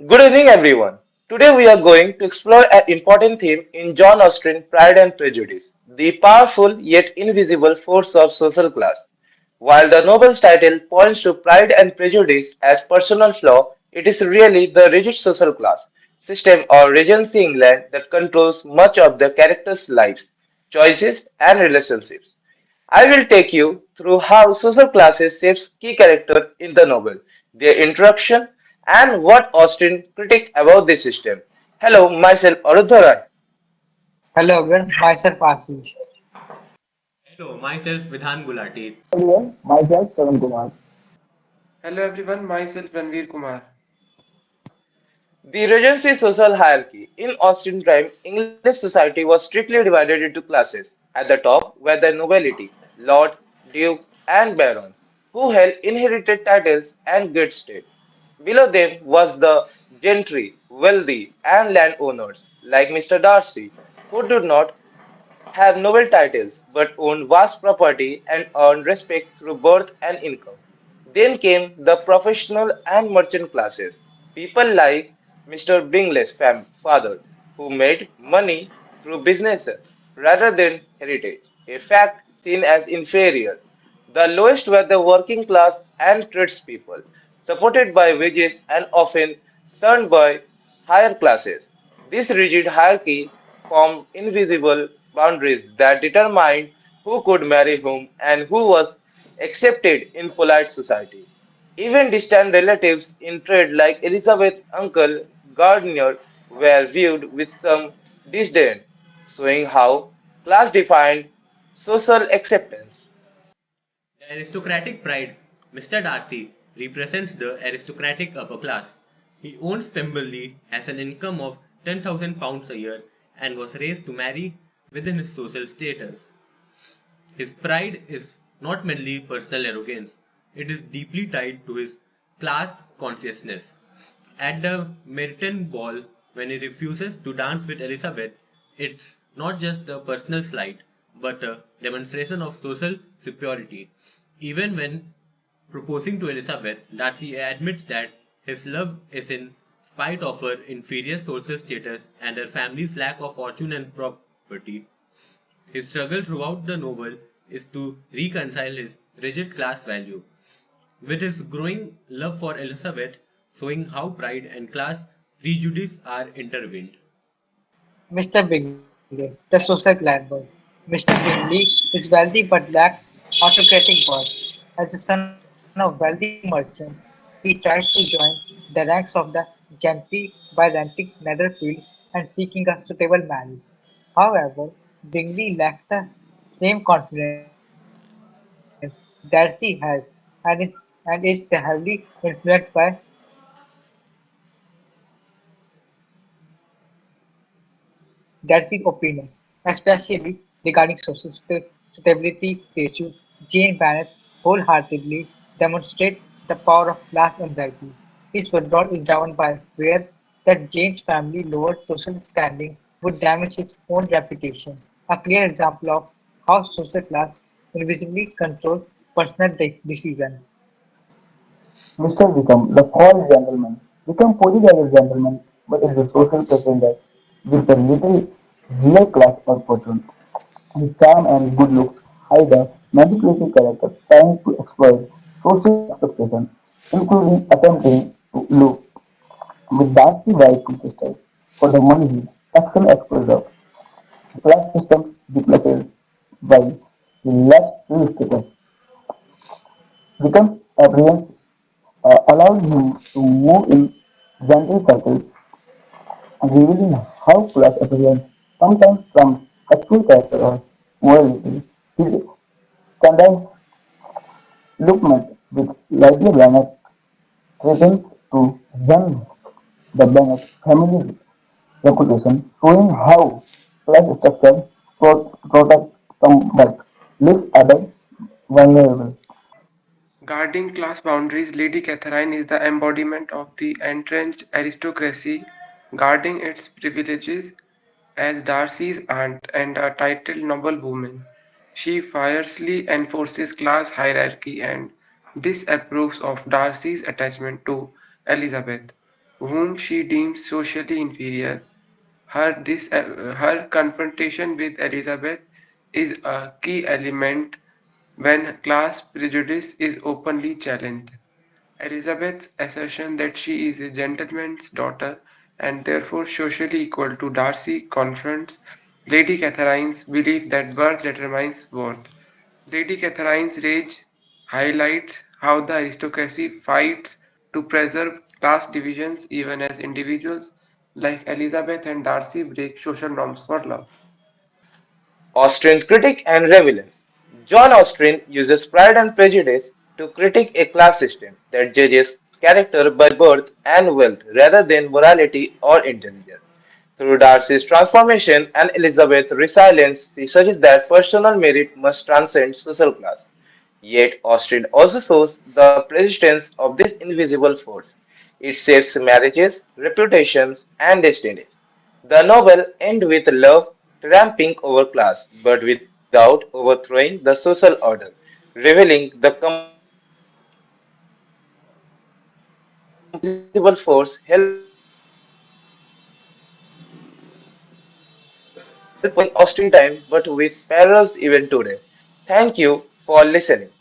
Good evening, everyone. Today we are going to explore an important theme in John Austen Pride and Prejudice, the powerful yet invisible force of social class. While the novel's title points to pride and prejudice as personal flaw, it is really the rigid social class system or Regency England that controls much of the characters' lives, choices, and relationships. I will take you through how social classes shapes key characters in the novel, their introduction, and what Austen critique about the system. Hello, myself Arudha Rai. Hello everyone, myself Ashish. Hello, myself Vidhan Gulati. Everyone, myself Karan Kumar. Hello everyone, myself Ranveer Kumar. The Regency social hierarchy. In Austen time, English society was strictly divided into classes. At the top were the nobility, lords, dukes, and barons, who held inherited titles and great estates. Below them was the gentry, wealthy, and landowners, like Mr. Darcy, who did not have noble titles but owned vast property and earned respect through birth and income. Then came the professional and merchant classes, people like Mr. Bingley's father, who made money through businesses rather than heritage, a fact seen as inferior. The lowest were the working class and tradespeople, supported by wages and often served by higher classes. This rigid hierarchy formed invisible boundaries that determined who could marry whom and who was accepted in polite society. Even distant relatives in trade like Elizabeth's uncle Gardiner were viewed with some disdain, showing how class defined social acceptance. The aristocratic pride. Mr. Darcy represents the aristocratic upper class. He owns Pemberley, has an income of £10,000 a year, and was raised to marry within his social status. His pride is not merely personal arrogance, it is deeply tied to his class consciousness. At the Merton ball, when he refuses to dance with Elizabeth, it's not just a personal slight, but a demonstration of social superiority. Even when proposing to Elizabeth, Darcy admits that his love is in spite of her inferior social status and her family's lack of fortune and property. His struggle throughout the novel is to reconcile his rigid class value with his growing love for Elizabeth, showing how pride and class prejudice are intertwined. Mr. Bingley, the social climber. Mr. Bingley is wealthy but lacks autocratic birth. As the son of wealthy merchant, he tries to join the ranks of the gentry by renting Netherfield and seeking a suitable marriage. However, Bingley lacks the same confidence Darcy has and is heavily influenced by Darcy's opinion, especially regarding social stability issues. Jane Bennet wholeheartedly demonstrates the power of class anxiety. His withdrawal is driven by fear that Jane's family lowered social standing would damage his own reputation, a clear example of how social class invisibly controls personal decisions. Mr. Wickham, the false gentleman. Wickham poses as a gentleman, but is a social pretender with the little real class or fortune. His charm and good looks hide a manipulative character trying to exploit social expectations, including attempting to look with Darcy wife sister for the money he actually exploited. Class system depleted by the less free status becomes apprehensive allowed him to move in gentle circles, revealing how class appearance sometimes from actual character or morality. His condensed lookment with Lydia Bennet threatens to run the Bennet family reputation, showing how class structure protects some but leaves others vulnerable. Guarding class boundaries, Lady Catherine is the embodiment of the entrenched aristocracy, guarding its privileges as Darcy's aunt and a titled noblewoman. She fiercely enforces class hierarchy and disapproves of Darcy's attachment to Elizabeth. whom she deems socially inferior. Her confrontation with Elizabeth is a key element when class prejudice is openly challenged. Elizabeth's assertion that she is a gentleman's daughter and therefore socially equal to Darcy confronts Lady Catherine's belief that birth determines worth. Lady Catherine's rage highlights how the aristocracy fights to preserve class divisions even as individuals like Elizabeth and Darcy break social norms for love. Austen's critique and relevance. John Austen uses Pride and Prejudice to critique a class system that judges character by birth and wealth rather than morality or intelligence. Through Darcy's transformation and Elizabeth's resilience, he suggests that personal merit must transcend social class. Yet Austen also shows the persistence of this invisible force. It shapes marriages, reputations, and destinies. The novel ends with love triumphing over class, but without overthrowing the social order, revealing the complex dynamics that this invisible force help us understand not only in Austen time but with parallels even today. Thank you for listening.